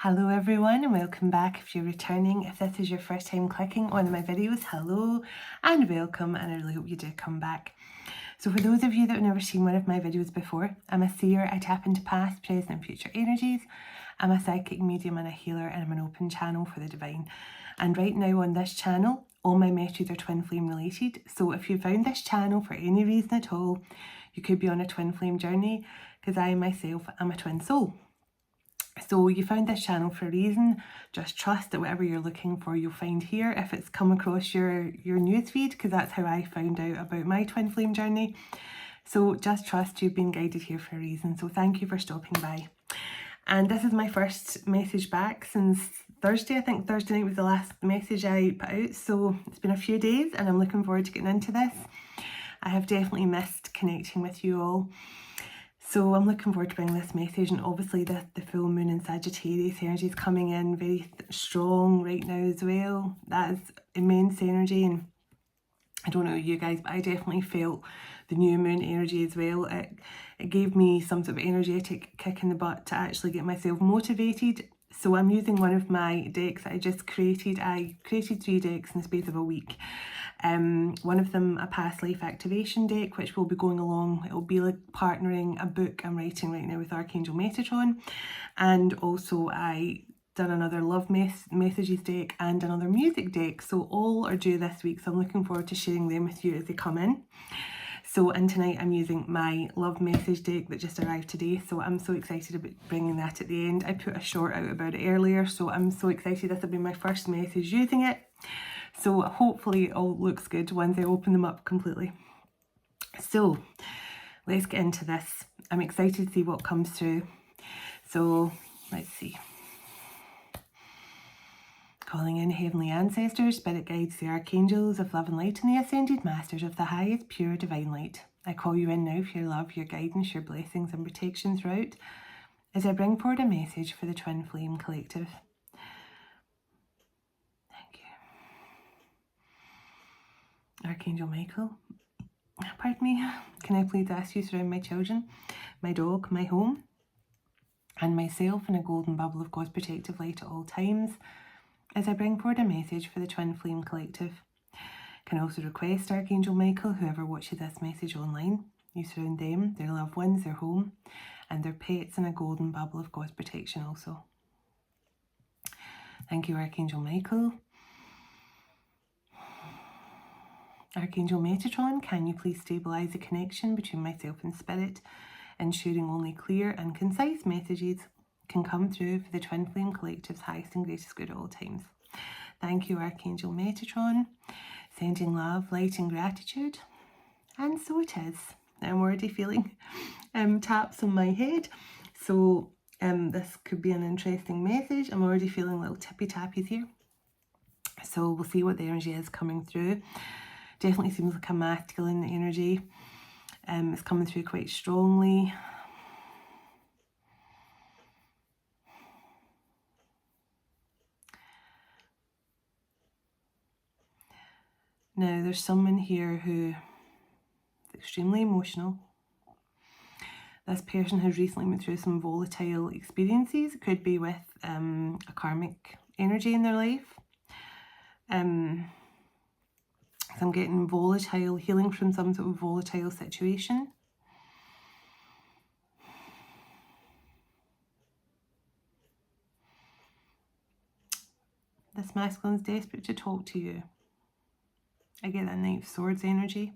Hello everyone and welcome back if you're returning. If this is your first time clicking on my videos, hello and welcome, and I really hope you do come back. So for those of you that have never seen one of my videos before, I'm a seer. I tap into past, present and future energies. I'm a psychic medium and a healer, and I'm an open channel for the divine. And right now on this channel, all my messages are twin flame related. So if you found this channel for any reason at all, you could be on a twin flame journey, because I myself am a twin soul. So you found this channel for a reason. Just trust that whatever you're looking for, you'll find here if it's come across your newsfeed, because that's how I found out about my twin flame journey. So just trust you've been guided here for a reason. So thank you for stopping by. And this is my first message back since Thursday. I think Thursday night was the last message I put out. So it's been a few days and I'm looking forward to getting into this. I have definitely missed connecting with you all. So I'm looking forward to bringing this message, and obviously the full moon in Sagittarius energy is coming in very strong right now as well. That is immense energy, and I don't know you guys, but I definitely felt the new moon energy as well. It gave me some sort of energetic kick in the butt to actually get myself motivated. So I'm using one of my decks that I just created. I created 3 decks in the space of a week. One of them a past life activation deck, which will be going along. It'll be like partnering a book I'm writing right now with Archangel Metatron, and also I done another love messages deck and another music deck. So all are due this week, so I'm looking forward to sharing them with you as they come in. So, and tonight I'm using my love message deck that just arrived today, so I'm so excited about bringing that at the end. I put a short out about it earlier, so I'm so excited. This will be my first message using it. So hopefully it all looks good once I open them up completely. So let's get into this. I'm excited to see what comes through. So let's see. Calling in heavenly ancestors, spirit guides, the archangels of love and light, and the ascended masters of the highest pure divine light. I call you in now for your love, your guidance, your blessings and protection throughout, as I bring forward a message for the Twin Flame Collective. Archangel Michael, pardon me, can I please ask you to surround my children, my dog, my home, and myself in a golden bubble of God's protective light at all times, as I bring forward a message for the Twin Flame Collective. Can also request Archangel Michael, whoever watches this message online, you surround them, their loved ones, their home, and their pets in a golden bubble of God's protection also. Thank you, Archangel Michael. Archangel Metatron, can you please stabilise the connection between myself and spirit, ensuring only clear and concise messages can come through for the Twin Flame Collective's highest and greatest good at all times. Thank you, Archangel Metatron. Sending love, light and gratitude. And so it is. I'm already feeling taps on my head. So this could be an interesting message. I'm already feeling little tippy tappies here. So we'll see what the energy is coming through. Definitely seems like a masculine energy. It's coming through quite strongly. Now there's someone here who is extremely emotional. This person has recently went through some volatile experiences. It could be with a karmic energy in their life. I'm getting volatile, healing from some sort of volatile situation. This masculine is desperate to talk to you. I get that Knight of Swords energy.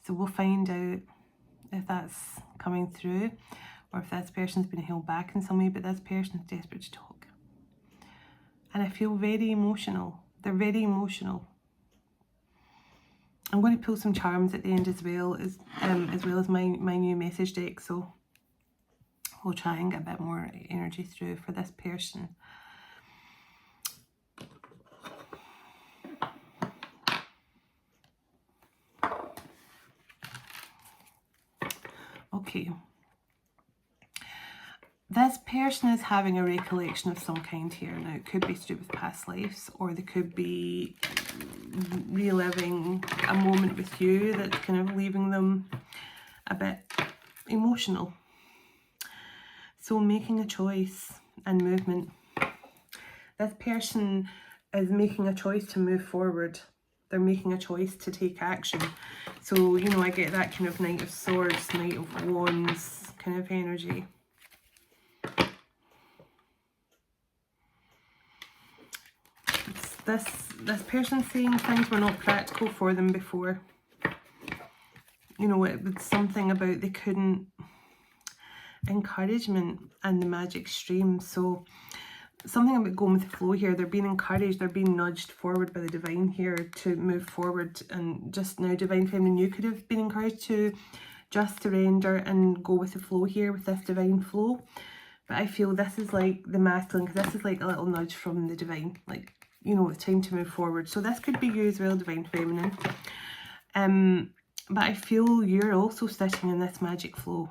So we'll find out if that's coming through or if this person's been held back in some way, but this person is desperate to talk. And I feel very emotional. They're very emotional. I'm going to pull some charms at the end as well as my new message deck, so we'll try and get a bit more energy through for this person. Okay. This person is having a recollection of some kind here. Now, it could be to do with past lives, or they could be reliving a moment with you that's kind of leaving them a bit emotional. So making a choice. and movement. This person is making a choice to move forward. They're making a choice to take action. So, you know, I get that kind of Knight of Swords, Knight of Wands kind of energy. This person saying things were not practical for them before. You know, it was something about they couldn't, encouragement and the magic stream. So something about going with the flow here. They're being encouraged, they're being nudged forward by the divine here to move forward. And just now, Divine Feminine, you could have been encouraged to just surrender and go with the flow here with this divine flow. But I feel this is like the masculine, because this is like a little nudge from the divine, like, you know, it's time to move forward. So this could be you as well, Divine Feminine. But I feel you're also sitting in this magic flow.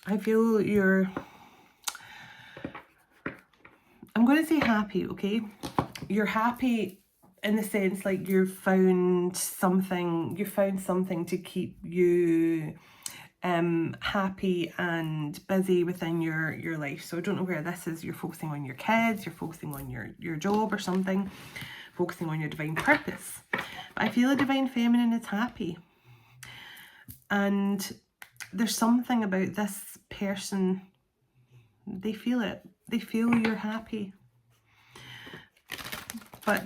I feel you're, I'm going to say happy, okay? You're happy in the sense like you've found something to keep you happy and busy within your life. So I don't know where this is. You're focusing on your kids, you're focusing on your job or something, focusing on your divine purpose. But I feel a Divine Feminine is happy. And there's something about this person, they feel it. They feel you're happy. But,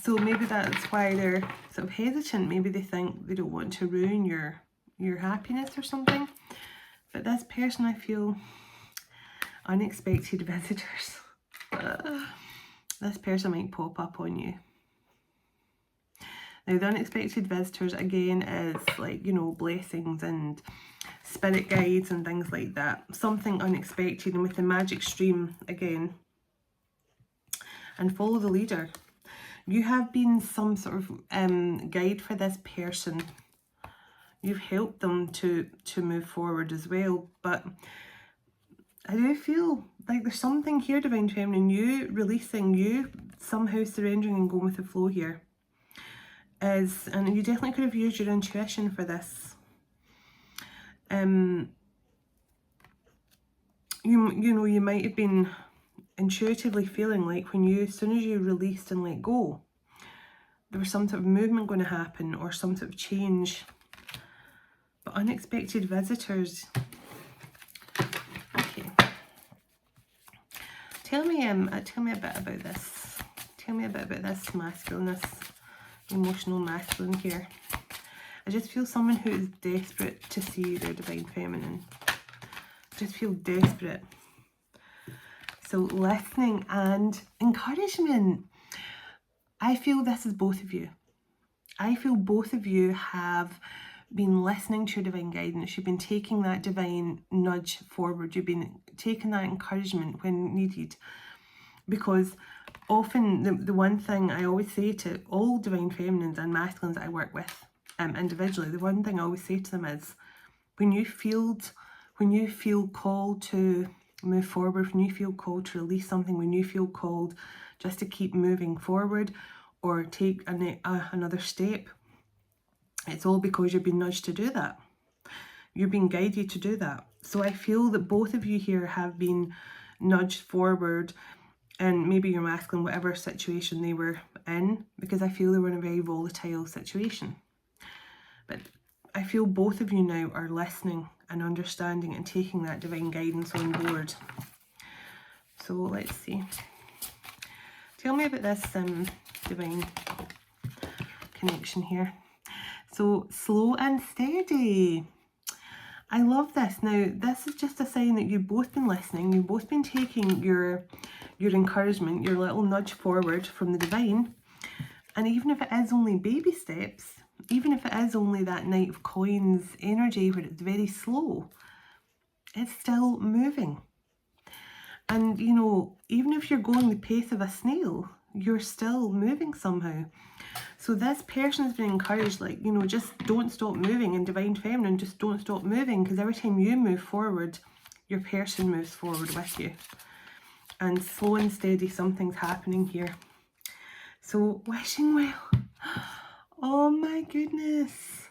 so maybe that's why they're sort of hesitant. Maybe they think they don't want to ruin your happiness or something. But this person, I feel, unexpected visitors. This person might pop up on you. Now, the unexpected visitors, again, is like, you know, blessings and spirit guides and things like that. Something unexpected. And with the magic stream, again, and follow the leader. You have been some sort of guide for this person. You've helped them to move forward as well. But I do feel like there's something here, Divine Feminine, you releasing, you somehow surrendering and going with the flow here. And you definitely could have used your intuition for this. You know, you might have been intuitively feeling like when you, as soon as you released and let go, there was some sort of movement going to happen or some sort of change. But unexpected visitors. Okay. Tell me a bit about this. Tell me a bit about this masculineness. Emotional masculine here. I just feel someone who is desperate to see their Divine Feminine. Just feel desperate. So listening and encouragement. I feel this is both of you. I feel both of you have been listening to your divine guidance. You've been taking that divine nudge forward. You've been taking that encouragement when needed. Because often the one thing I always say to all Divine Feminines and masculines that I work with individually, the one thing I always say to them is, when you feel called to move forward, when you feel called to release something, when you feel called just to keep moving forward or take another step, it's all because you've been nudged to do that. You're being guided to do that. So I feel that both of you here have been nudged forward, and maybe your masculine, whatever situation they were in, because I feel they were in a very volatile situation. But I feel both of you now are listening and understanding and taking that divine guidance on board. So let's see. Tell me about this divine connection here. So slow and steady. I love this. Now, this is just a sign that you've both been listening. You've both been taking your encouragement, your little nudge forward from the divine. And even if it is only baby steps, even if it is only that Knight of Coins energy where it's very slow, it's still moving. And, you know, even if you're going the pace of a snail, you're still moving somehow. So this person has been encouraged, like, you know, just don't stop moving. And Divine Feminine, just don't stop moving, because every time you move forward, your person moves forward with you. And slow and steady, something's happening here. So wishing well. Oh my goodness.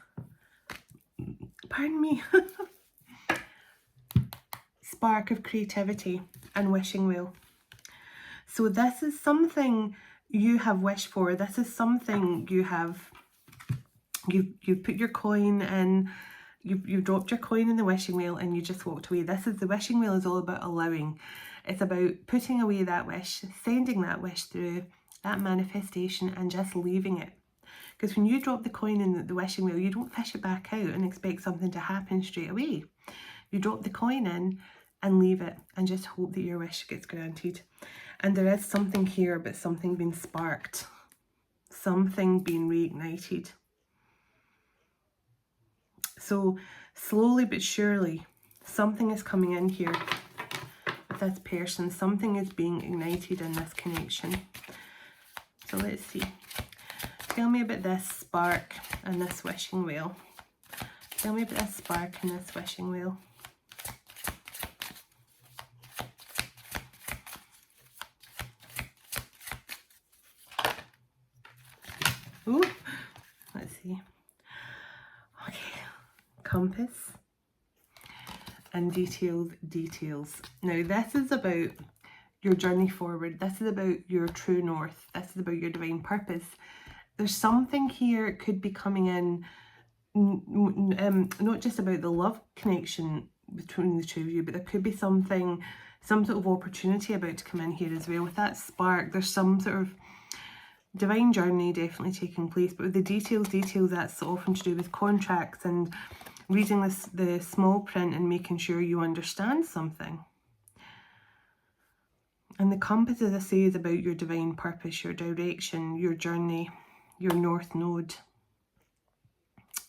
Pardon me. spark of creativity and wishing wheel. So this is something you have wished for. This is something you've put your coin in, you've dropped your coin in the wishing wheel and you just walked away. The wishing wheel is all about allowing. It's about putting away that wish, sending that wish through, that manifestation, and just leaving it. Because when you drop the coin in the wishing wheel, you don't fish it back out and expect something to happen straight away. You drop the coin in and leave it and just hope that your wish gets granted. And there is something here about something being sparked, something being reignited. So slowly but surely, something is coming in here with this person. Something is being ignited in this connection. So let's see. Tell me about this spark and this wishing wheel. Tell me about this spark and this wishing wheel. Ooh, let's see. Okay, compass and details. Now this is about your journey forward. This is about your true north. This is about your divine purpose. There's something here, it could be coming in, not just about the love connection between the two of you, but there could be some sort of opportunity about to come in here as well. With that spark, there's some sort of divine journey definitely taking place. But with the details, that's often to do with contracts and reading the small print and making sure you understand something. And the compass, as I say, is about your divine purpose, your direction, your journey, your north node.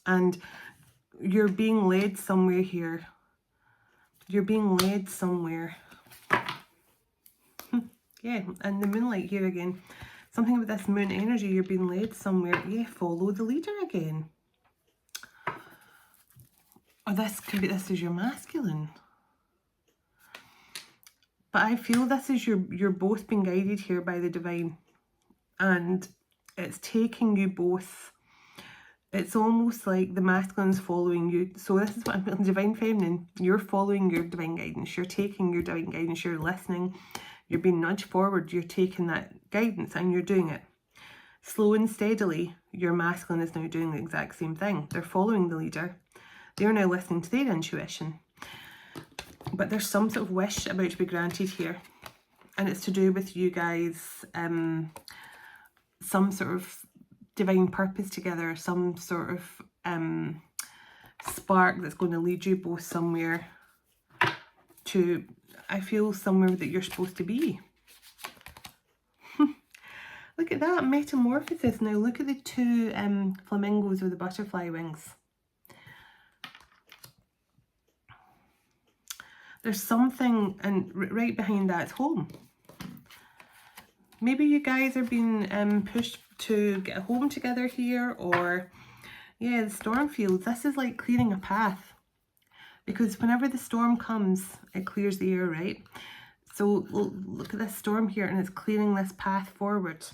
And you're being led somewhere here. You're being led somewhere. Yeah, and the moonlight here again. Something with this moon energy, you're being led somewhere. Yeah, follow the leader again. Or this is your masculine. But I feel this is you're both being guided here by the divine. And it's taking you both. It's almost like the masculine's following you. So this is what I'm feeling, divine feminine. You're following your divine guidance. You're taking your divine guidance. You're listening. You're being nudged forward. You're taking that guidance and you're doing it. Slow and steadily, your masculine is now doing the exact same thing. They're following the leader. They're now listening to their intuition. But there's some sort of wish about to be granted here. And it's to do with you guys, some sort of divine purpose together, some sort of spark that's going to lead you both somewhere to, I feel, somewhere that you're supposed to be. Look at that metamorphosis. Now look at the two flamingos with the butterfly wings. There's something, and right behind that's home. Maybe you guys are being pushed to get a home together here, or yeah, the storm fields. This is like clearing a path, because whenever the storm comes, it clears the air, right? So look at this storm here, and it's clearing this path forward.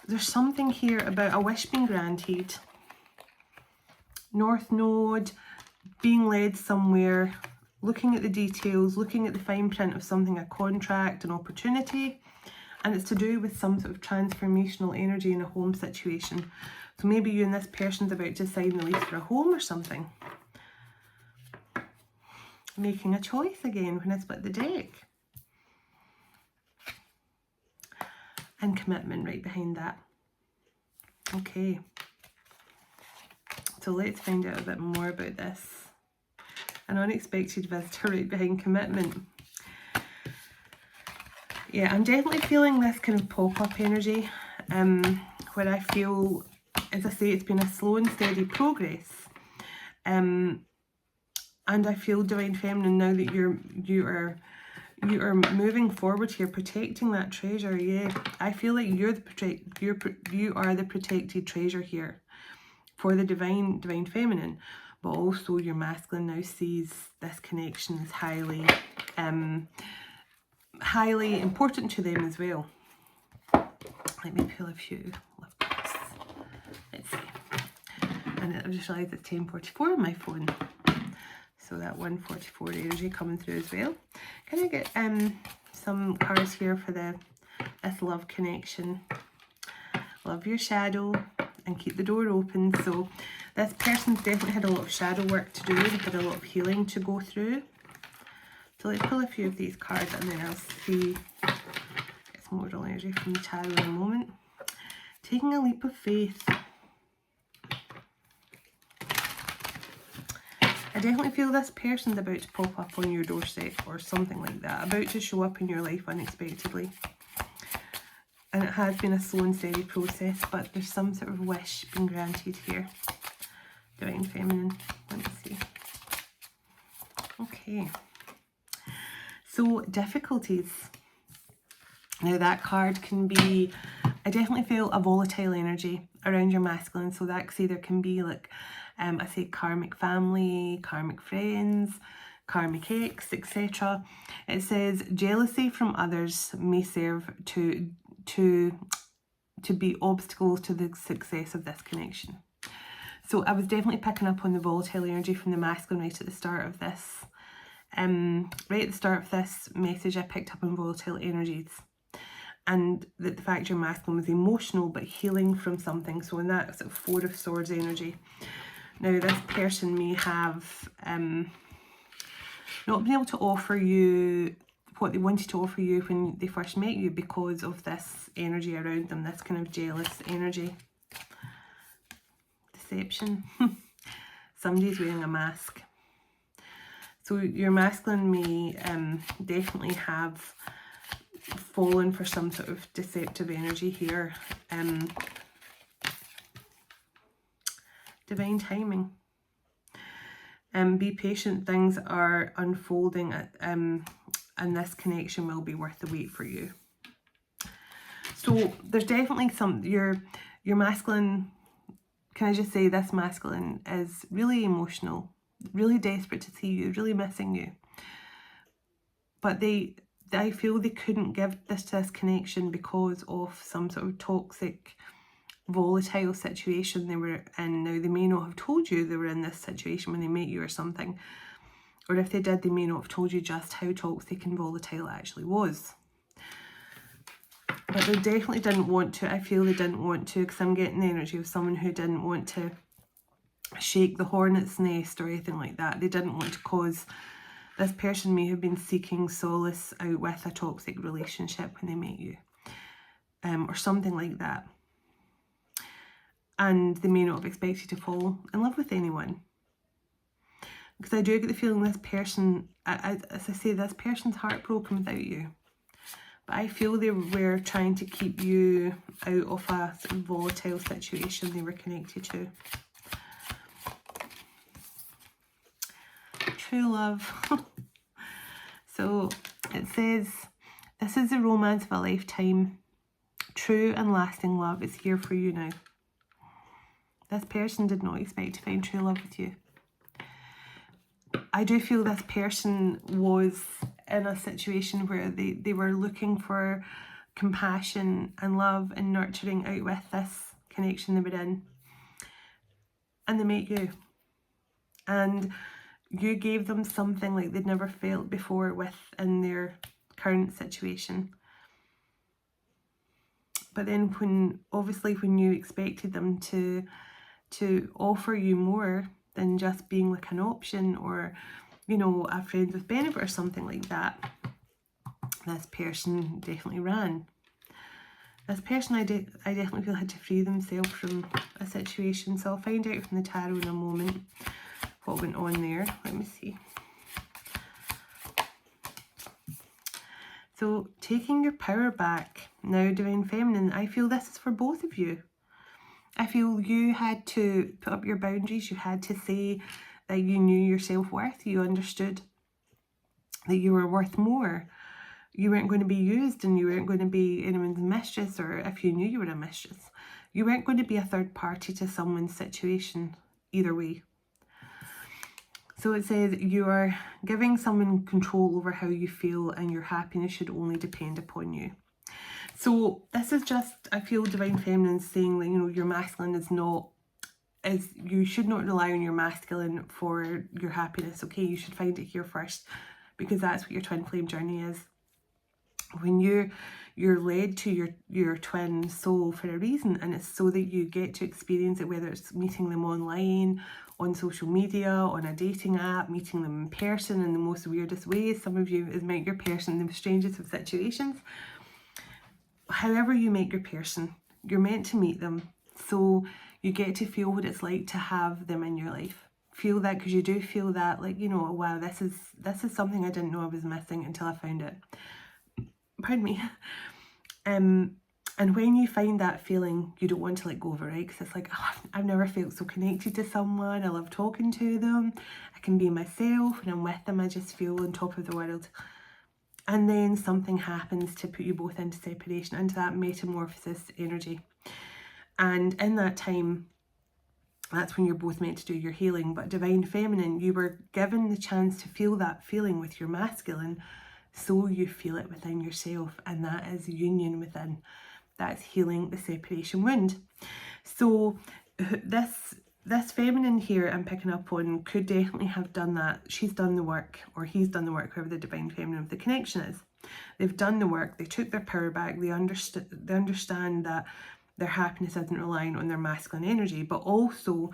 There's something here about a wish being granted. North Node, being led somewhere, looking at the details, looking at the fine print of something, a contract, an opportunity. And it's to do with some sort of transformational energy in a home situation. So maybe you and this person's about to sign the lease for a home or something. Making a choice again when I split the deck. And commitment right behind that. Okay. So let's find out a bit more about this. An unexpected visitor right behind commitment. Yeah, I'm definitely feeling this kind of pop-up energy, where I feel, as I say, it's been a slow and steady progress. And I feel, Divine Feminine, now that you are moving forward here, protecting that treasure. Yeah, I feel like you are the protected treasure here for the Divine Feminine, but also your masculine now sees this connection as highly important to them as well. Let me pull a few love cards. Let's see. And I've just realised it's 10:44 on my phone. So that 144 energy coming through as well. Can I get some cards here for this love connection? Love your shadow and keep the door open. So this person's definitely had a lot of shadow work to do. They've had a lot of healing to go through. So let's pull a few of these cards and then I'll see, get some more energy from the tarot in a moment. Taking a leap of faith. I definitely feel this person's about to pop up on your doorstep or something like that, about to show up in your life unexpectedly. And it has been a slow and steady process, but there's some sort of wish being granted here. Divine Feminine, let me see. Okay. So, difficulties. Now that card can be, I definitely feel a volatile energy around your masculine. So that either can be like, I say karmic family, karmic friends, karmic ex, etc. It says jealousy from others may serve to be obstacles to the success of this connection. So I was definitely picking up on the volatile energy from the masculine right at the start of this. Right at the start of this message, I picked up on volatile energies. And that the fact your masculine was emotional but healing from something. So in that sort of Four of Swords energy. Now this person may have not been able to offer you what they wanted to offer you when they first met you because of this energy around them, this kind of jealous energy. Deception. Somebody's wearing a mask. So your masculine may definitely have fallen for some sort of deceptive energy here. Divine timing. Be patient, things are unfolding and this connection will be worth the wait for you. So there's definitely your masculine, can I just say this masculine is really emotional, really desperate to see you, really missing you. But I feel they couldn't give this connection because of some sort of toxic, volatile situation they were in. Now, they may not have told you they were in this situation when they met you or something. Or if they did, they may not have told you just how toxic and volatile it actually was. But they definitely didn't want to. I feel they didn't want to, because I'm getting the energy of someone who didn't want to shake the hornet's nest or anything like that. They didn't want to cause... This person may have been seeking solace out with a toxic relationship when they met you. Or something like that. And they may not have expected to fall in love with anyone. Because I do get the feeling this person, as I say, this person's heartbroken without you. But I feel they were trying to keep you out of a sort of volatile situation they were connected to. True love. So it says, this is the romance of a lifetime. True and lasting love is here for you now. This person did not expect to find true love with you. I do feel this person was in a situation where they were looking for compassion and love and nurturing out with this connection they were in. And they met you. And you gave them something like they'd never felt before in their current situation. But then when you expected them to offer you more than just being like an option or, you know, a friends with benefit or something like that, this person definitely ran. This person I definitely feel had to free themselves from a situation. So I'll find out from the tarot in a moment what went on there. Let me see. So taking your power back. Now, Divine Feminine, I feel this is for both of you. I feel you had to put up your boundaries. You had to say that you knew your self-worth. You understood that you were worth more. You weren't going to be used and you weren't going to be anyone's mistress, or if you knew you were a mistress, you weren't going to be a third party to someone's situation either way. So it says you are giving someone control over how you feel and your happiness should only depend upon you. So this is just, I feel Divine Feminine saying that, you know, your masculine is not is you should not rely on your masculine for your happiness, okay? You should find it here first, because that's what your twin flame journey is. When you're led to your twin soul for a reason, and it's so that you get to experience it, whether it's meeting them online, on social media, on a dating app, meeting them in person in the most weirdest ways. Some of you has met your person in the strangest of situations. However you meet your person, you're meant to meet them, so you get to feel what it's like to have them in your life. Feel that, because you do feel that, like, you know, wow, this is something I didn't know I was missing until I found it. Pardon me. And when you find that feeling, you don't want to let go of it, right? Because it's like, oh, I've never felt so connected to someone. I love talking to them. I can be myself. When I'm with them, I just feel on top of the world. And then something happens to put you both into separation, into that metamorphosis energy. And in that time, that's when you're both meant to do your healing. But Divine Feminine, you were given the chance to feel that feeling with your masculine, so you feel it within yourself, and that is union within. That's healing the separation wound. So this feminine here I'm picking up on could definitely have done that. She's done the work, or he's done the work, whoever the divine feminine of the connection is. They've done the work, they took their power back, they understand that their happiness isn't relying on their masculine energy. But also,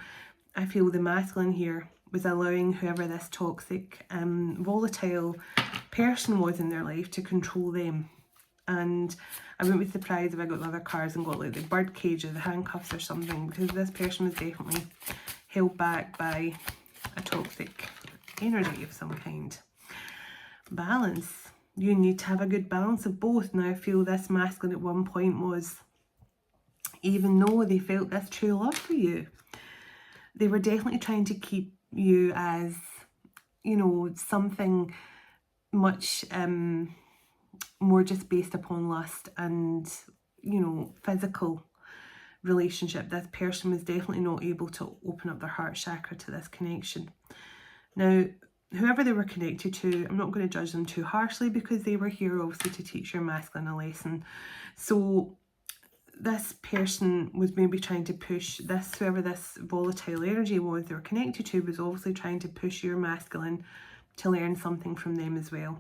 I feel the masculine here was allowing whoever this toxic, volatile person was in their life to control them. And I wouldn't be surprised if I got the other cards and got like the bird cage or the handcuffs or something, because this person was definitely held back by a toxic energy of some kind. Balance. You need to have a good balance of both. Now, I feel this masculine at one point was, even though they felt this true love for you, they were definitely trying to keep you as, you know, something much more just based upon lust and, you know, physical relationship. This person was definitely not able to open up their heart chakra to this connection. Now, whoever they were connected to, I'm not going to judge them too harshly, because they were here obviously to teach your masculine a lesson. So this person was maybe trying to push this, whoever this volatile energy was they were connected to, was obviously trying to push your masculine to learn something from them as well.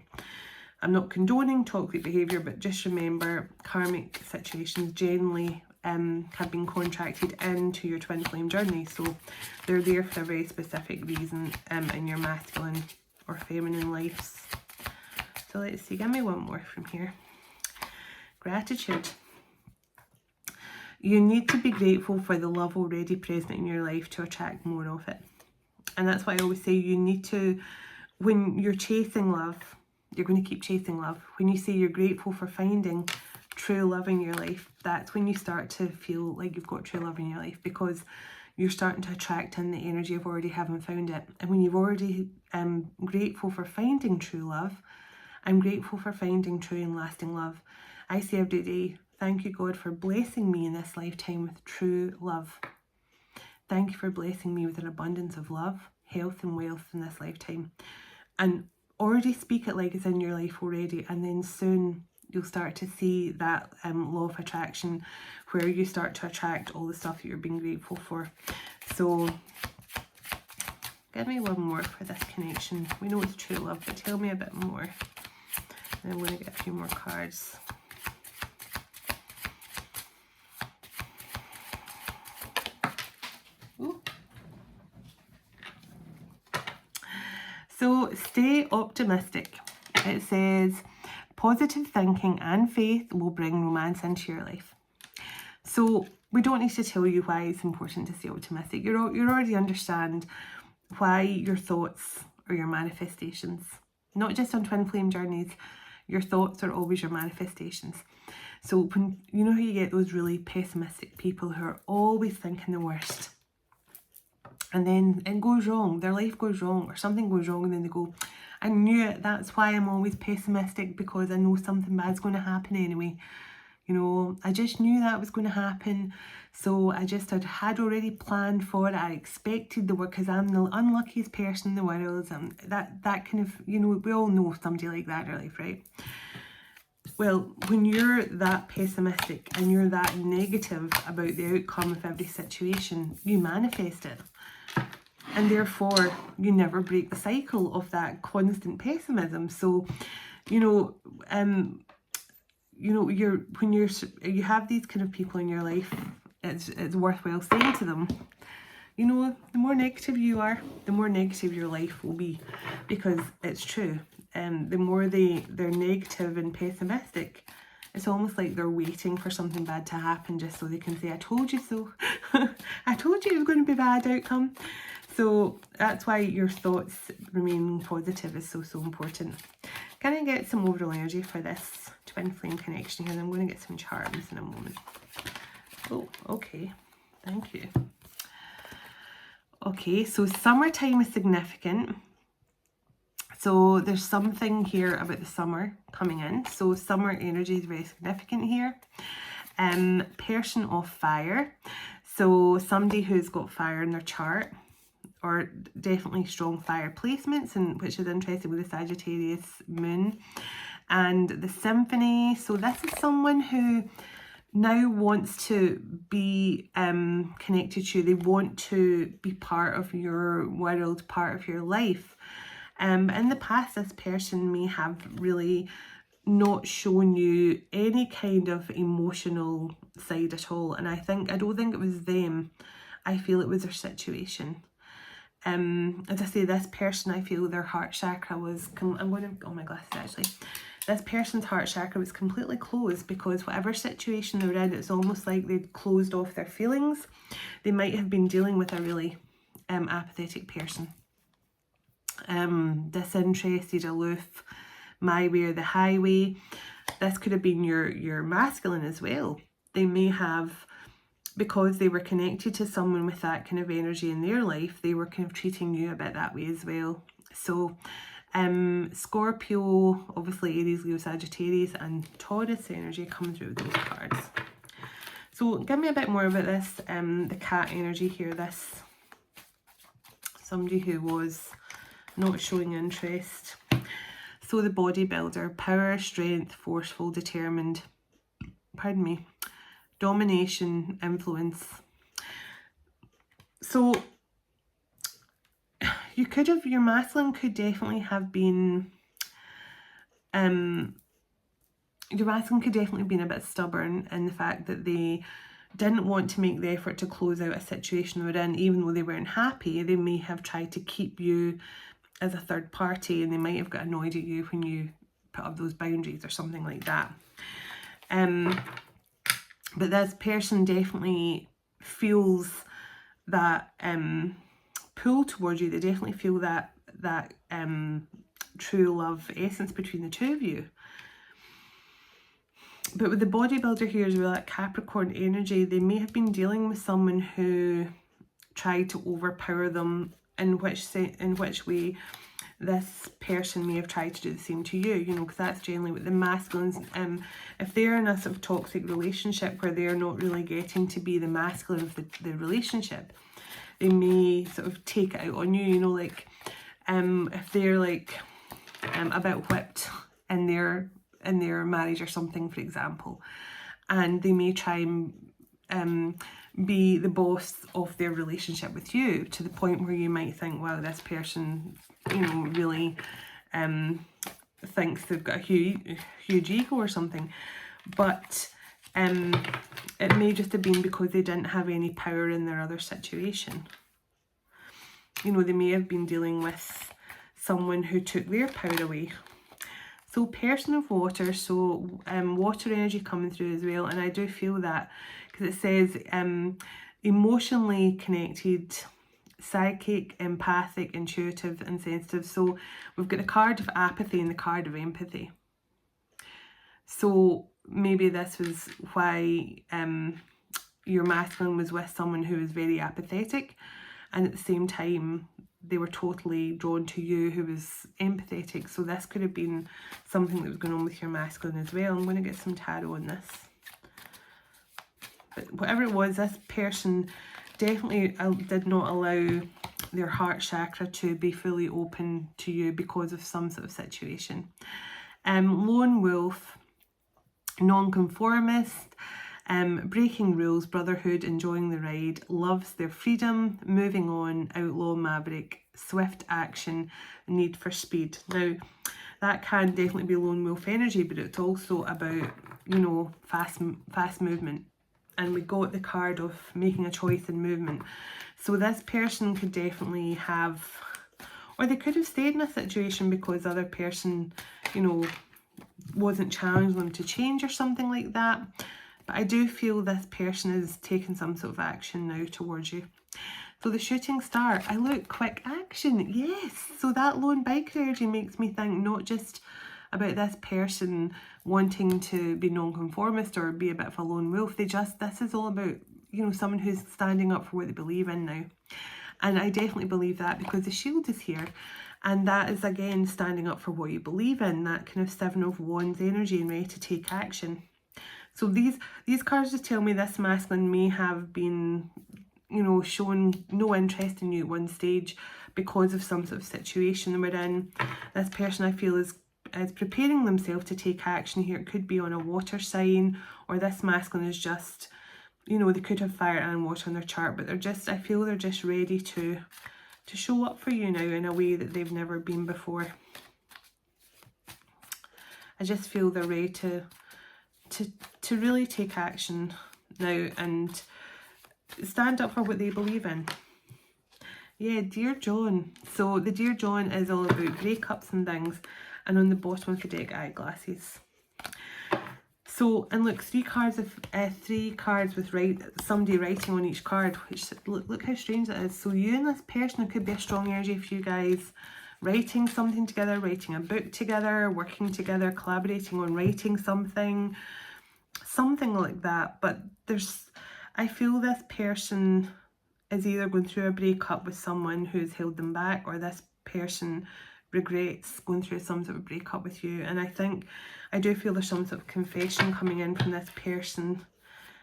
I'm not condoning toxic behaviour, but just remember, karmic situations generally have been contracted into your twin flame journey. So they're there for a very specific reason in your masculine or feminine lives. So let's see, give me one more from here. Gratitude. You need to be grateful for the love already present in your life to attract more of it. And that's why I always say you need to, when you're chasing love, you're going to keep chasing love. When you say you're grateful for finding true love in your life, that's when you start to feel like you've got true love in your life, because you're starting to attract in the energy of already having found it. And when you've already grateful for finding true love, I'm grateful for finding true and lasting love. I say every day, thank you, God, for blessing me in this lifetime with true love. Thank you for blessing me with an abundance of love, health and wealth in this lifetime. And already speak it like it's in your life already, and then soon you'll start to see that law of attraction, where you start to attract all the stuff that you're being grateful for. So give me one more for this connection. We know it's true love, but tell me a bit more. And I'm going to get a few more cards. Ooh. So stay optimistic. It says positive thinking and faith will bring romance into your life. So we don't need to tell you why it's important to stay optimistic. You already understand why your thoughts are your manifestations. Not just on twin flame journeys, your thoughts are always your manifestations. So when you know how you get those really pessimistic people who are always thinking the worst, and then it goes wrong, their life goes wrong, or something goes wrong, and then they go, I knew it, that's why I'm always pessimistic, because I know something bad's going to happen anyway. You know, I just knew that was going to happen, so I just had already planned for it. I expected the work, because I'm the unluckiest person in the world, and that kind of, you know, we all know somebody like that in our life, right? Well, when you're that pessimistic and you're that negative about the outcome of every situation, you manifest it. And therefore, you never break the cycle of that constant pessimism. So, you know, when you have these kind of people in your life, it's worthwhile saying to them, you know, the more negative you are, the more negative your life will be, because it's true. The more they're negative and pessimistic, it's almost like they're waiting for something bad to happen just so they can say, I told you so. I told you it was going to be a bad outcome. So that's why your thoughts remaining positive is so important. Can I get some overall energy for this twin flame connection here? I'm going to get some charms in a moment. Oh, okay. Thank you. Okay, so summertime is significant. So there's something here about the summer coming in. So summer energy is very significant here. Person of fire. So somebody who's got fire in their chart, or definitely strong fire placements, and which is interesting with the Sagittarius moon and the symphony. So this is someone who now wants to be connected to you. They want to be part of your world, part of your life. In the past, this person may have really not shown you any kind of emotional side at all. And I don't think it was them. I feel it was their situation. As I say, this person, I feel their heart chakra was, I'm going to, oh my glasses actually. This person's heart chakra was completely closed because whatever situation they're in, it's almost like they'd closed off their feelings. They might have been dealing with a really apathetic person. Disinterested, aloof, my way or the highway. This could have been your masculine as well. They may have, because they were connected to someone with that kind of energy in their life, they were kind of treating you a bit that way as well. So Scorpio, obviously Aries, Leo, Sagittarius, and Taurus energy coming through with those cards. So give me a bit more about this, the cat energy here. This somebody who was not showing interest. So the bodybuilder, power, strength, forceful, determined, pardon me, domination, influence. So you could have, your masculine could definitely have been, your masculine could definitely have been a bit stubborn in the fact that they didn't want to make the effort to close out a situation they were in, even though they weren't happy. They may have tried to keep you as a third party, and they might have got annoyed at you when you put up those boundaries or something like that. But this person definitely feels that pull towards you. They definitely feel that true love essence between the two of you. But with the bodybuilder here as well, that Capricorn energy, they may have been dealing with someone who tried to overpower them, in which way this person may have tried to do the same to you, you know, because that's generally what the masculines, if they're in a sort of toxic relationship where they're not really getting to be the masculine of the relationship, they may sort of take it out on you, you know, like if they're like a bit whipped in their marriage or something, for example, and they may try and be the boss of their relationship with you, to the point where you might think, wow, this person, you know, really thinks they've got a huge ego or something. But it may just have been because they didn't have any power in their other situation. You know, they may have been dealing with someone who took their power away. So person of water, so water energy coming through as well. And I do feel that, because it says emotionally connected, psychic, empathic, intuitive, and sensitive. So we've got the card of apathy and the card of empathy. So maybe this was why your masculine was with someone who was very apathetic, and at the same time they were totally drawn to you who was empathetic. So this could have been something that was going on with your masculine as well. I'm going to get some tarot on this. But whatever it was, this person definitely did not allow their heart chakra to be fully open to you because of some sort of situation. Lone wolf, non-conformist, breaking rules, brotherhood, enjoying the ride, loves their freedom, moving on, outlaw, maverick, swift action, need for speed. Now, that can definitely be lone wolf energy, but it's also about, you know, fast movement. And we got the card of making a choice in movement. So this person could definitely have, or they could have stayed in a situation because the other person, you know, wasn't challenging them to change or something like that. But I do feel this person is taking some sort of action now towards you. So the shooting star, I look, quick action, yes. So that lone biker energy makes me think not just about this person wanting to be non-conformist or be a bit of a lone wolf. This is all about, you know, someone who's standing up for what they believe in now. And I definitely believe that because the shield is here. And that is, again, standing up for what you believe in, that kind of Seven of Wands energy and ready to take action. So these cards just tell me this masculine may have been, you know, shown no interest in you at one stage because of some sort of situation we're in. This person, I feel, is preparing themselves to take action here. It could be on a water sign, or this masculine is just, you know, they could have fire and water on their chart, but they're just, I feel they're just ready to show up for you now in a way that they've never been before. I just feel they're ready to really take action now and stand up for what they believe in. Yeah, Dear John. So the Dear John is all about breakups and things, and on the bottom of the deck, eyeglasses. So, and look, three cards with somebody writing on each card, which, look how strange that is. So you and this person, it could be a strong energy for you guys, writing something together, writing a book together, working together, collaborating on writing something like that. But I feel this person is either going through a breakup with someone who's held them back, or this person regrets going through some sort of breakup with you. And I do feel there's some sort of confession coming in from this person.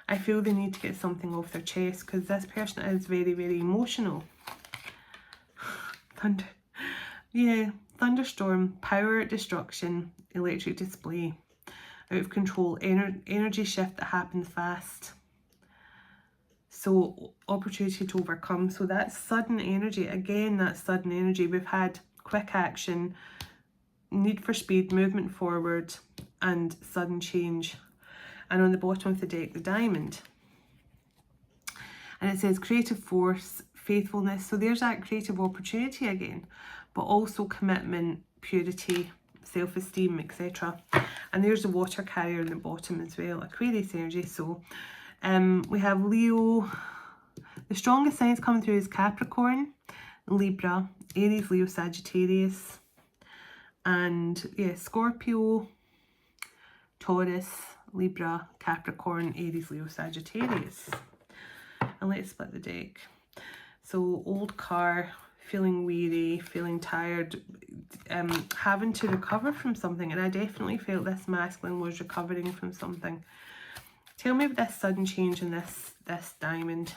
I feel they need to get something off their chest because this person is very, very emotional. Thunderstorm, power, destruction, electric display, out of control, energy shift that happens fast. So opportunity to overcome. So that's sudden energy. Again, that's sudden energy. We've had quick action, need for speed, movement forward, and sudden change. And on the bottom of the deck, the diamond. And it says creative force, faithfulness. So there's that creative opportunity again, but also commitment, purity, self-esteem, etc. And there's the water carrier on the bottom as well, Aquarius energy. So we have Leo. The strongest signs coming through is Capricorn, Libra, Aries, Leo, Sagittarius, and yeah, Scorpio, Taurus, Libra, Capricorn, Aries, Leo, Sagittarius. And let's split the deck. So old car, feeling weary, feeling tired, having to recover from something. And I definitely felt this masculine was recovering from something. Tell me about this sudden change in this diamond.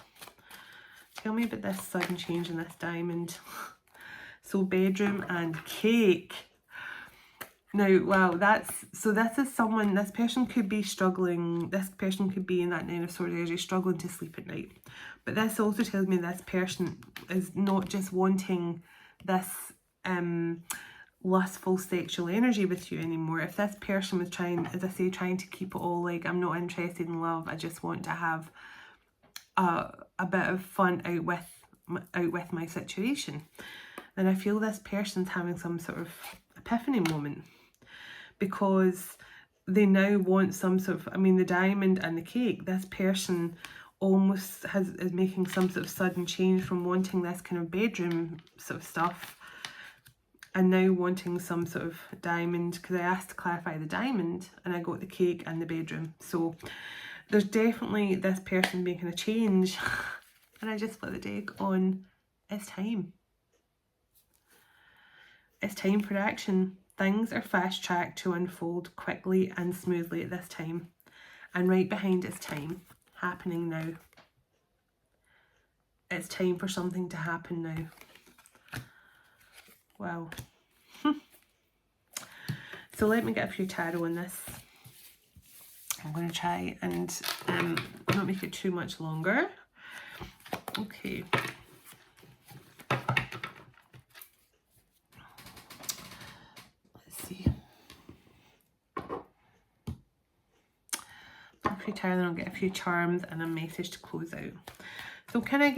Tell me about this sudden change in this diamond. So bedroom and cake. Now, wow, this is someone, this person could be struggling, this person could be in that Nine of Swords energy, struggling to sleep at night. But this also tells me this person is not just wanting this lustful sexual energy with you anymore. If this person was trying, as I say, trying to keep it all like, I'm not interested in love, I just want to have a bit of fun out with my situation, then I feel this person's having some sort of epiphany moment, because they now want some sort of, I mean, the diamond and the cake, this person almost is making some sort of sudden change from wanting this kind of bedroom sort of stuff and now wanting some sort of diamond, because I asked to clarify the diamond and I got the cake and the bedroom. So there's definitely this person making a change. And I just put the deck on, it's time. It's time for action. Things are fast-tracked to unfold quickly and smoothly at this time. And right behind it's time, happening now. It's time for something to happen now. Wow. So let me get a few tarot on this. I'm going to try and not make it too much longer. Okay. Let's see. A few times, and I'll get a few charms and a message to close out. So can you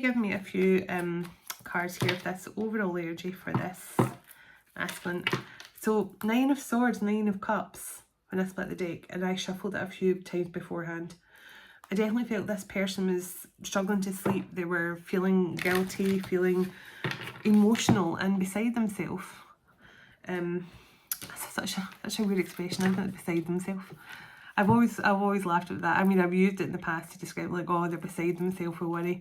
give me a few cards here of this overall energy for this masculine? So 9 of Swords, 9 of Cups when I split the deck, and I shuffled it a few times beforehand. I definitely felt this person was struggling to sleep. They were feeling guilty, feeling emotional and beside themselves. Such a weird expression, isn't it? Beside themselves. I've always laughed at that. I mean, I've used it in the past to describe like, oh, they're beside themselves with worry,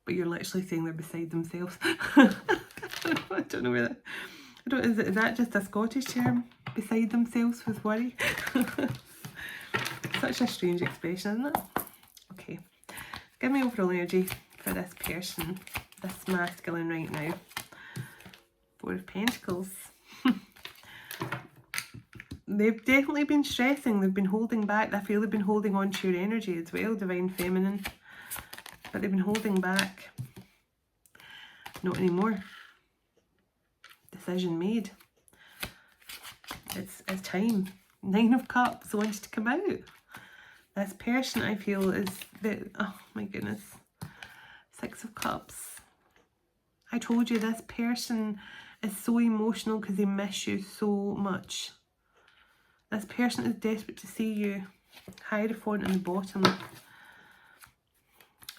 but you're literally saying they're beside themselves. I don't know where that. Is that just a Scottish term? Beside themselves with worry. Such a strange expression, isn't it? Okay, give me overall energy for this person, this masculine right now. 4 of Pentacles. They've definitely been stressing, they've been holding back. I feel they've been holding on to your energy as well, Divine Feminine. But they've been holding back. Not anymore. Decision made. It's time. 9 of Cups wants to come out. This person, I feel, is the, oh my goodness. 6 of Cups. I told you this person is so emotional because they miss you so much. This person is desperate to see you. Hierophant in the bottom.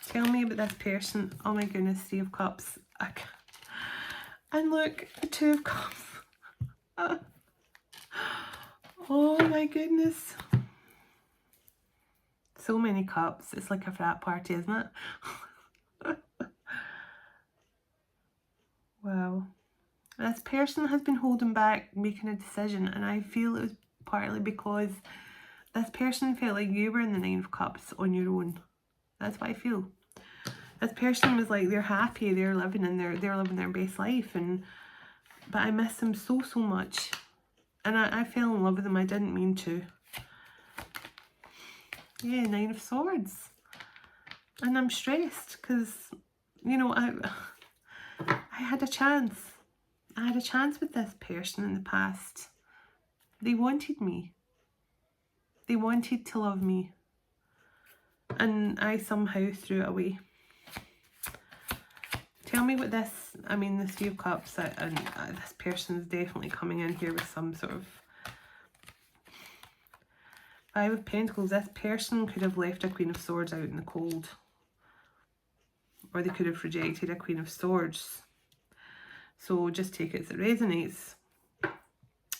Tell me about this person. Oh my goodness, 3 of Cups. And look, the 2 of Cups. Oh my goodness. So many cups. It's like a frat party, isn't it? Wow. This person has been holding back making a decision, and I feel it was partly because this person felt like you were in the 9 of Cups on your own. That's what I feel. This person was like, they're happy, they're living their best life, but I miss them so much. And I fell in love with them. I didn't mean to. Yeah, 9 of Swords. And I'm stressed because, you know, I had a chance. I had a chance with this person in the past. They wanted me. They wanted to love me. And I somehow threw it away. Tell me what this, I mean, the 3 of Cups, and this person's definitely coming in here with some sort of 5 of Pentacles. This person could have left a Queen of Swords out in the cold. Or they could have rejected a Queen of Swords. So just take it as it resonates.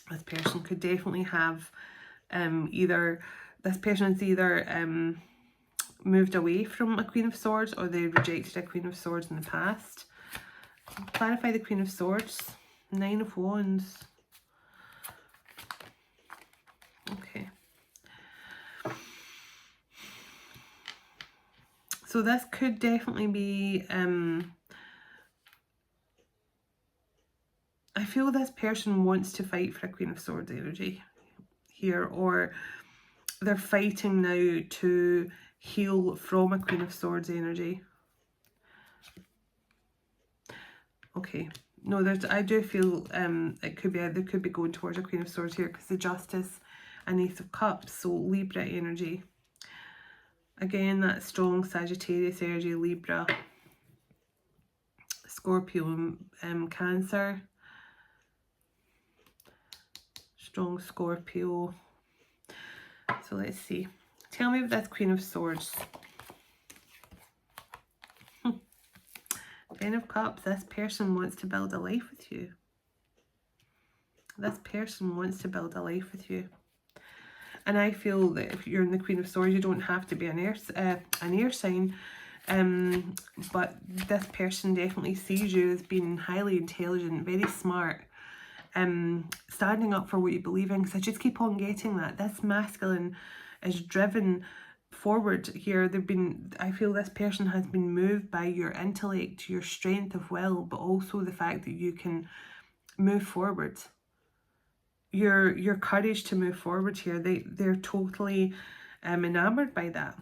This person could definitely have this person's either moved away from a Queen of Swords, or they rejected a Queen of Swords in the past. Clarify the Queen of Swords. 9 of Wands. Okay. So this could definitely be, I feel this person wants to fight for a Queen of Swords energy here, or they're fighting now to heal from a Queen of Swords energy. Okay, no, I do feel it could be, they could be going towards a Queen of Swords here, because the Justice and Ace of Cups, so Libra energy. Again, that strong Sagittarius energy, Libra, Scorpio, Cancer, strong Scorpio. So let's see. Tell me about this Queen of Swords. 10 of Cups. This person wants to build a life with you. This person wants to build a life with you. And I feel that if you're in the Queen of Swords, you don't have to be an air sign. But this person definitely sees you as being highly intelligent, very smart, standing up for what you believe in. So just keep on getting that. This masculine is driven forward here. I feel this person has been moved by your intellect, your strength of will, but also the fact that you can move forward. your courage to move forward here. They're totally enamored by that.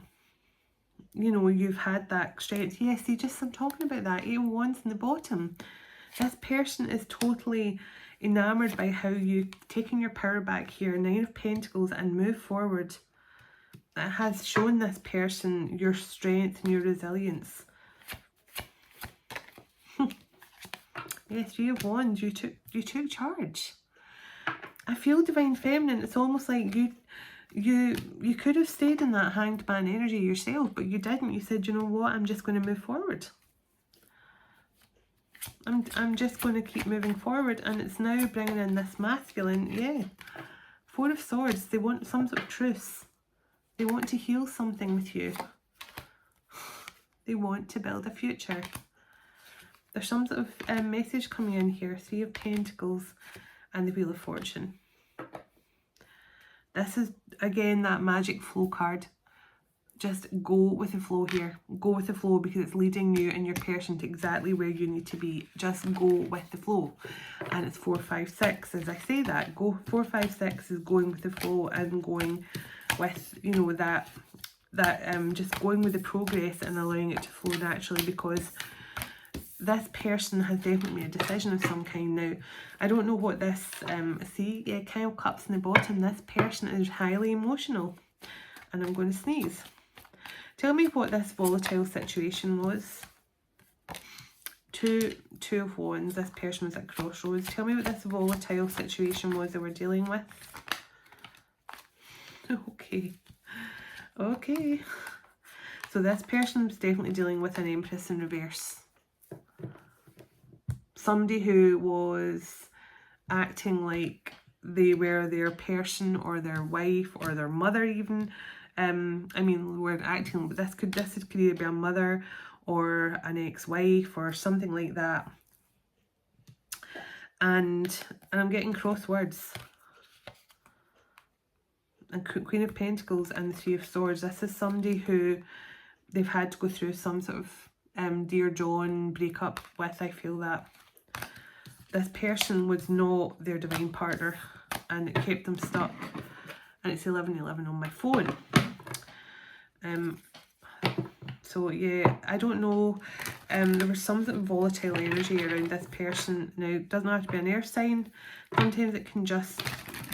You know, you've had that strength. Yes, I'm talking about that. 8 of Wands in the bottom. This person is totally enamored by how you taking your power back here. 9 of Pentacles and move forward. That has shown this person your strength and your resilience. Yes, 3 of Wands. You took charge. I feel Divine Feminine. It's almost like you could have stayed in that Hanged Man energy yourself, but you didn't. You said, you know what, I'm just going to move forward. I'm just going to keep moving forward, and it's now bringing in this masculine. Yeah, 4 of Swords. They want some sort of truce. They want to heal something with you. They want to build a future. There's some sort of message coming in here. 3 of Pentacles and the Wheel of Fortune. This is, again, that magic flow card. Just go with the flow here. Go with the flow, because it's leading you and your person to exactly where you need to be. Just go with the flow. And it's 4, 5, 6. As I say that, go 4, 5, 6 is going with the flow and going with, you know, that just going with the progress and allowing it to flow naturally, because this person has definitely made a decision of some kind now. I don't know what this, see, yeah, King of Cups in the bottom. This person is highly emotional. And I'm going to sneeze. Tell me what this volatile situation was. Two of Wands. This person was at crossroads. Tell me what this volatile situation was they were dealing with. Okay. Okay. So this person was definitely dealing with an Empress in reverse. Somebody who was acting like they were their person or their wife or their mother even. I mean, we're acting, but this could either be a mother or an ex-wife or something like that. And I'm getting cross words. And Queen of Pentacles and the 3 of Swords. This is somebody who they've had to go through some sort of Dear John breakup with. I feel that this person was not their divine partner, and it kept them stuck. And it's 11:11 on my phone. So yeah, I don't know. There was some sort of volatile energy around this person. Now, it doesn't have to be an air sign. Sometimes it can just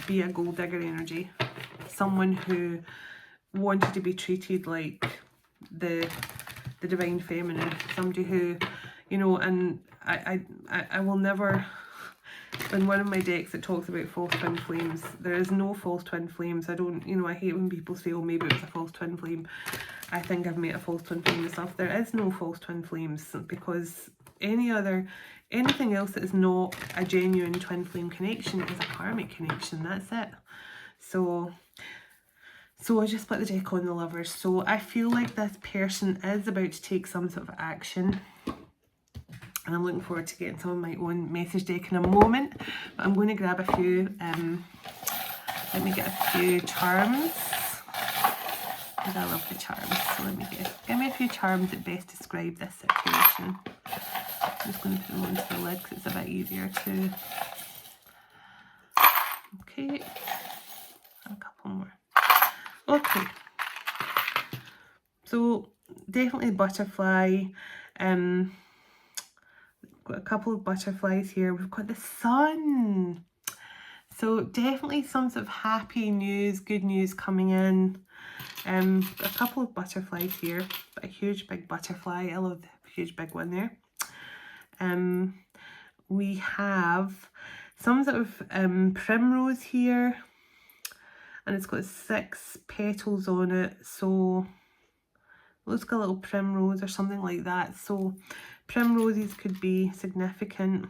be a gold digger energy. Someone who wanted to be treated like the divine feminine. Somebody who, you know, and I will never. In one of my decks it talks about false twin flames. There is no false twin flames. I don't, you know, I hate when people say, oh, maybe it was a false twin flame. I think I've met a false twin flame myself. There is no false twin flames, because anything else that is not a genuine twin flame connection is a karmic connection. That's it. So I just put the deck on the Lovers. So I feel like this person is about to take some sort of action. And I'm looking forward to getting some of my own message deck in a moment. But I'm going to grab a few, let me get a few charms. Because I love the charms. So let me give me a few charms that best describe this situation. I'm just going to put them onto the lid because it's a bit easier to... Okay. A couple more. Okay. So definitely butterfly. Got a couple of butterflies here. We've got the sun. So definitely some sort of happy news, good news coming in. A couple of butterflies here, but a huge big butterfly. I love the huge big one there. We have some sort of primrose here, and it's got 6 petals on it. So it looks like a little primrose or something like that. So primroses could be significant.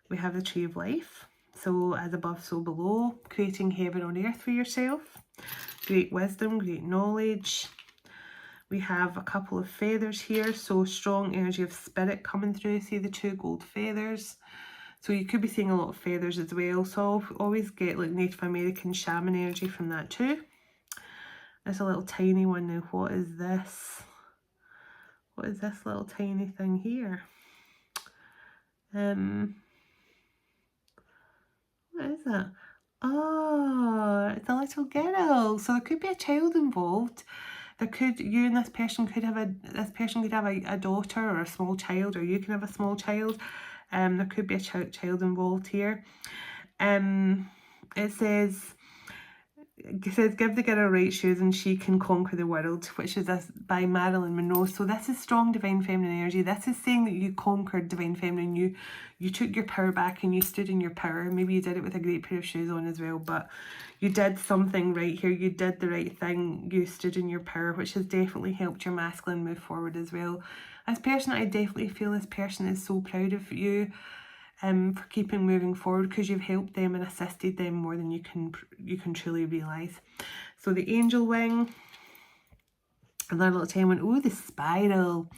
We have the Tree of Life. So as above, so below. Creating heaven on earth for yourself. Great wisdom, great knowledge. We have a couple of feathers here. So strong energy of spirit coming through. See the 2 gold feathers. So you could be seeing a lot of feathers as well. So I'll always get like Native American shaman energy from that too. There's a little tiny one now. What is this? What is this little tiny thing here? What is that? Oh, it's a little girl. So there could be a child involved. There could, you and this person could have a daughter or a small child, or you can have a small child. There could be a child involved here. It says give the girl right shoes and she can conquer the world, which is by Marilyn Monroe. So this is strong divine feminine energy. This is saying that you conquered divine feminine. You took your power back and you stood in your power. Maybe you did it with a great pair of shoes on as well, but you did something right here. You did the right thing. You stood in your power, which has definitely helped your masculine move forward as well. This person, I definitely feel this person is so proud of you for keeping moving forward, because you've helped them and assisted them more than you can truly realise. So the angel wing, another little 10 one. Oh, the spiral.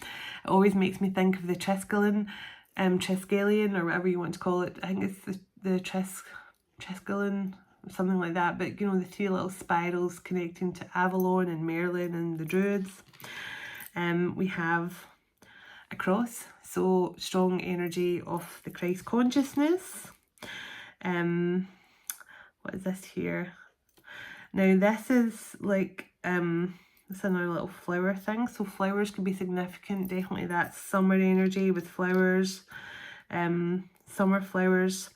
It always makes me think of the Triskelion, or whatever you want to call it. I think it's the Triskelion, something like that. But you know, the three little spirals connecting to Avalon and Merlin and the Druids. We have a cross, so strong energy of the Christ consciousness. What is this here? Now this is like it's another little flower thing, so flowers could be significant. Definitely that summer energy with flowers, summer flowers.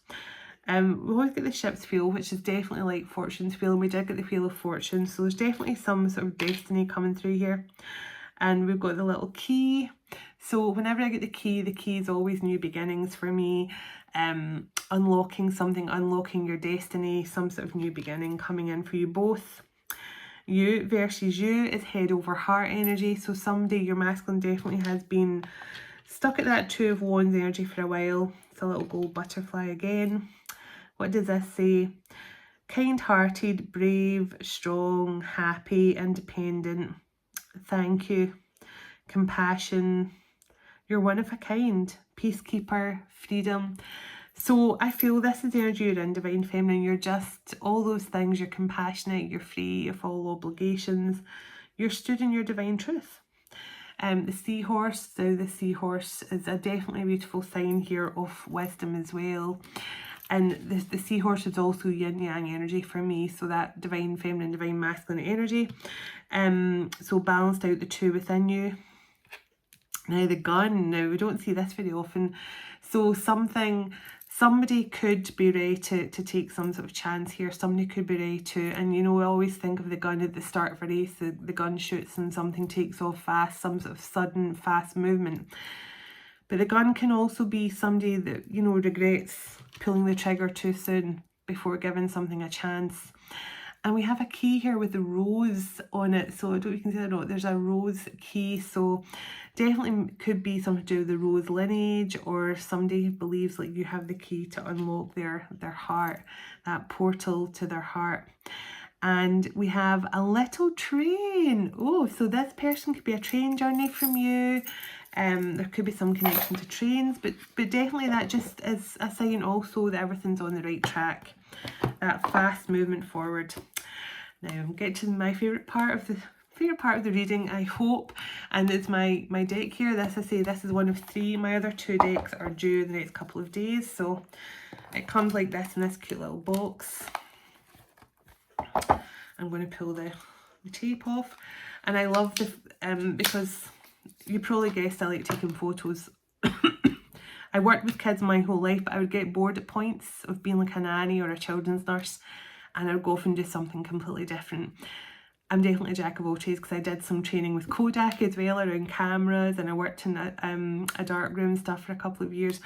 We always get the ship's wheel, which is definitely like fortune's wheel, and we did get the wheel of fortune, so there's definitely some sort of destiny coming through here. And we've got the little key. So whenever I get the key is always new beginnings for me. Unlocking something, unlocking your destiny, some sort of new beginning coming in for you both. You versus you is head over heart energy. So someday your masculine definitely has been stuck at that Two of Wands energy for a while. It's a little gold butterfly again. What does this say? Kind-hearted, brave, strong, happy, independent. Thank you. Compassion. You're one of a kind. Peacekeeper. Freedom. So I feel this is the energy you're in, divine feminine. You're just all those things. You're compassionate. You're free of all obligations. You're stood in your divine truth. The seahorse. So the seahorse is a definitely beautiful sign here of wisdom as well. And the seahorse is also yin-yang energy for me, so that divine feminine, divine masculine energy. So balanced out the two within you. Now the gun, now we don't see this very often. So somebody could be ready to take some sort of chance here. Somebody could be ready to, and you know, we always think of the gun at the start of a race. The gun shoots and something takes off fast, some sort of sudden, fast movement. But the gun can also be somebody that, you know, regrets pulling the trigger too soon before giving something a chance. And we have a key here with the rose on it. So I don't know if you can see that or not. There's a rose key. So definitely could be something to do with the rose lineage, or somebody believes like you have the key to unlock their heart, that portal to their heart. And we have a little train. Oh, so this person could be a train journey from you. There could be some connection to trains, but definitely that just is a sign also that everything's on the right track. That fast movement forward. Now I'm getting to my favourite part of the reading, I hope, and it's my deck here. This, I say, this is one of 3. My other 2 decks are due in the next couple of days, so it comes like this in this cute little box. I'm going to pull the tape off, and I love the because you probably guessed I like taking photos. I worked with kids my whole life, but I would get bored at points of being like a nanny or a children's nurse, and I would go off and do something completely different. I'm definitely a jack of all trades because I did some training with Kodak as well around cameras, and I worked in a darkroom stuff for a couple of years.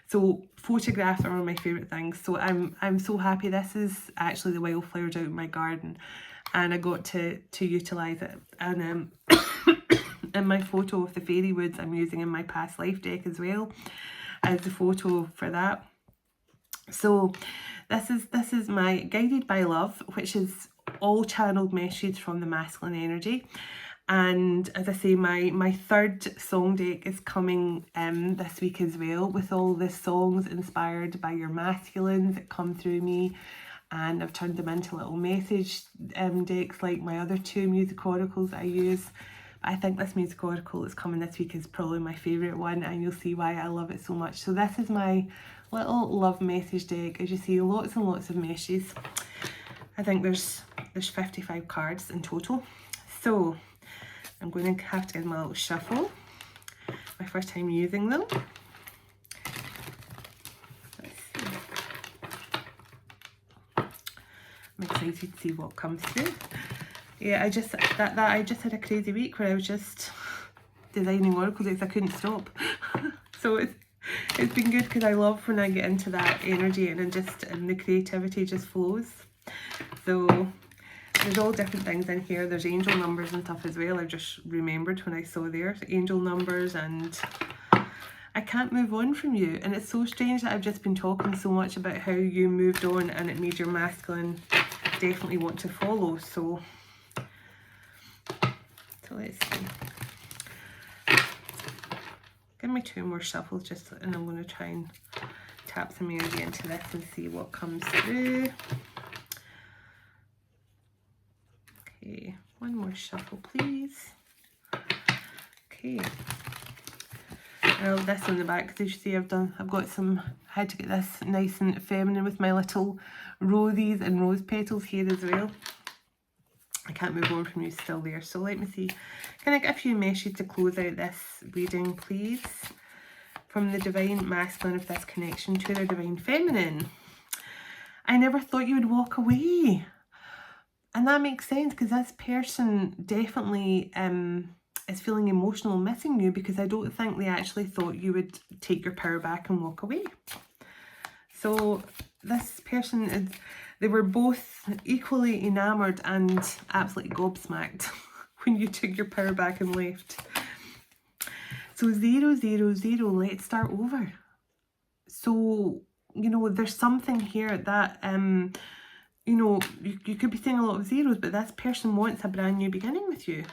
So photographs are one of my favourite things. So I'm so happy. This is actually the wildflowers out in my garden, and I got to utilise it. And in my photo of the fairy woods, I'm using in my past life deck as well as the photo for that. So this is my Guided by Love, which is all channeled message from the masculine energy. And as I say, my 3rd song deck is coming this week as well, with all the songs inspired by your masculines that come through me, and I've turned them into little message decks like my other 2 music oracles I use. I think this music oracle that's coming this week is probably my favourite one, and you'll see why I love it so much. So this is my little love message deck. As you see, lots and lots of meshes. I think there's 55 cards in total. So I'm going to have to give them a little shuffle. My first time using them. Let's see. I'm excited to see what comes through. Yeah, I just had a crazy week where I was just designing oracle decks. I couldn't stop. So it's been good because I love when I get into that energy and the creativity just flows. So there's all different things in here. There's angel numbers and stuff as well. I just remembered when I saw there angel numbers, and I can't move on from you. And it's so strange that I've just been talking so much about how you moved on and it made your masculine definitely want to follow. So let's see. Give me 2 more shuffles and I'm going to try and tap some energy into this and see what comes through. Okay, 1 more shuffle please. Okay. Now this on the back, because as you see I had to get this nice and feminine with my little roses and rose petals here as well. I can't move on from you, still there. So let me see. Can I get a few meshes to close out this reading, please? From the Divine Masculine of this connection to their Divine Feminine. I never thought you would walk away. And that makes sense, because this person definitely is feeling emotional missing you, because I don't think they actually thought you would take your power back and walk away. So this person they were both equally enamoured and absolutely gobsmacked when you took your power back and left. So 0, 0, 0, let's start over. So, you know, there's something here that, you know, you could be seeing a lot of zeros, but this person wants a brand new beginning with you.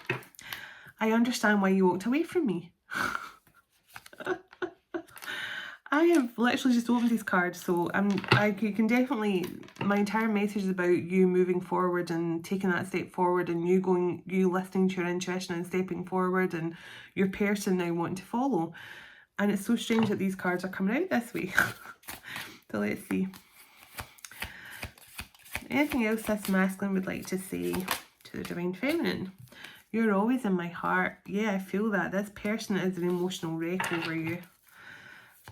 I understand why you walked away from me. I have literally just opened these cards, so you can definitely, my entire message is about you moving forward and taking that step forward, and you listening to your intuition and stepping forward, and your person now wanting to follow. And it's so strange that these cards are coming out this way. So let's see. Anything else this masculine would like to say to the Divine Feminine? You're always in my heart. Yeah, I feel that. This person is an emotional wreck over you.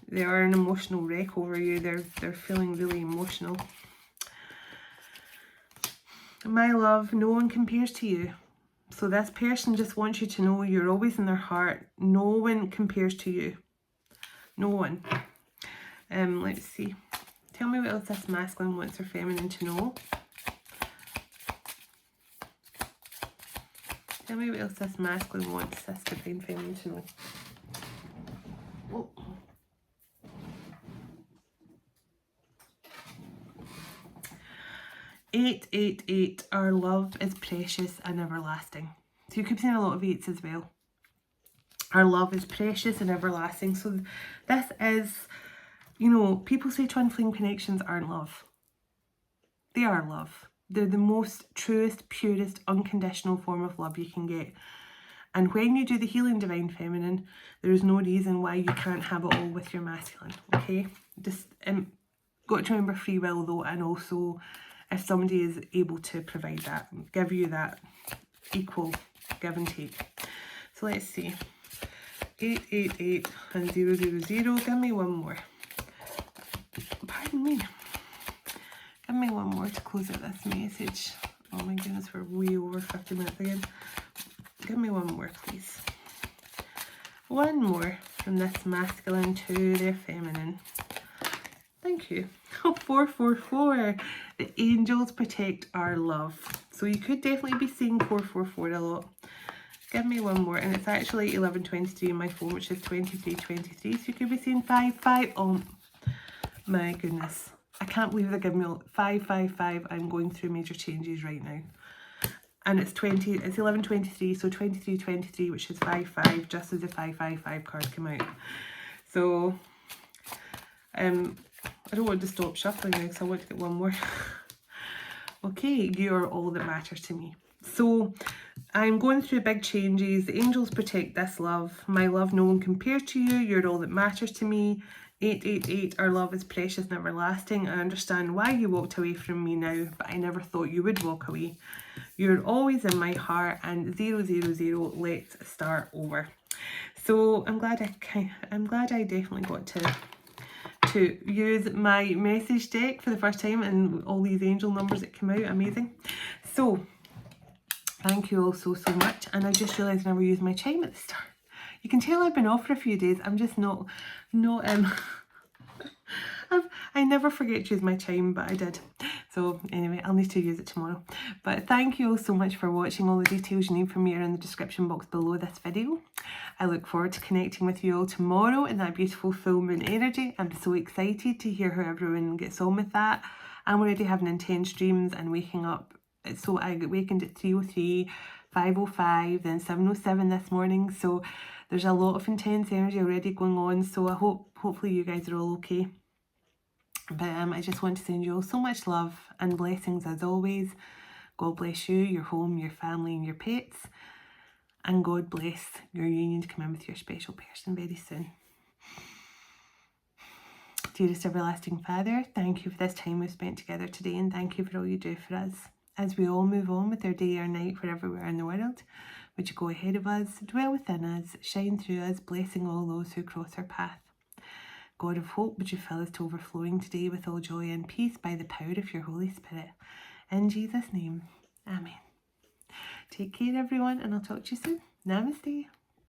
They are an emotional wreck over you. They're feeling really emotional. My love, no one compares to you. So this person just wants you to know you're always in their heart. No one compares to you. No one. Let's see. Tell me what else this masculine wants their feminine to know. Tell me what else this masculine wants this Divine Feminine to know. Oh. Eight, 8, 8. Our love is precious and everlasting. So you could be seeing a lot of 8s as well. Our love is precious and everlasting. So this is, you know, people say twin flame connections aren't love. They are love. They're the most truest, purest, unconditional form of love you can get. And when you do the healing Divine Feminine, there is no reason why you can't have it all with your masculine, okay? Just got to remember free will though, and also if somebody is able to provide that, give you that equal give and take. So let's see. 8, 8, 8 and 0, 0, 0. Give me 1 more. Pardon me. Give me 1 more to close out this message. Oh my goodness, we're way over 50 minutes again. Give me 1 more, please. 1 more from this masculine to their feminine. Thank you. 444. The angels protect our love. So you could definitely be seeing 444 a lot. Give me 1 more. And it's actually 1123 on my phone, which is 2323. So you could be seeing 5, 5. Oh my goodness. I can't believe they're giving me 5, 5, 5. I'm going through major changes right now. And it's 1123, so 2323, which is 5, 5, just as the 5, 5, 5 card came out. So I don't want to stop shuffling now because I want to get 1 more. Okay, you are all that matters to me. So I'm going through big changes. The angels protect this love. My love, no one compares to you. You're all that matters to me. 888, our love is precious and everlasting. I understand why you walked away from me now, but I never thought you would walk away. You're always in my heart. And 000, let's start over. So I'm glad I definitely got to use my message deck for the first time, and all these angel numbers that came out, amazing. So thank you all so much. And I just realised I never used my chime at the start. You can tell I've been off for a few days. I'm just not I never forget to use my chime, but I did. So anyway, I'll need to use it tomorrow. But thank you all so much for watching. All the details you need from me are in the description box below this video. I look forward to connecting with you all tomorrow in that beautiful full moon energy. I'm so excited to hear how everyone gets on with that. I'm already having intense dreams and waking up. So I got wakened at 3:03, 5:05, then 7:07 this morning. So there's a lot of intense energy already going on. So I hopefully you guys are all okay. But I just want to send you all so much love and blessings as always. God bless you, your home, your family and your pets. And God bless your union to come in with your special person very soon. Dearest everlasting Father, thank you for this time we've spent together today, and thank you for all you do for us. As we all move on with our day or night wherever we are in the world, would you go ahead of us, dwell within us, shine through us, blessing all those who cross our path. God of hope, would you fill us to overflowing today with all joy and peace by the power of your Holy Spirit. In Jesus' name, amen. Take care everyone, and I'll talk to you soon. Namaste.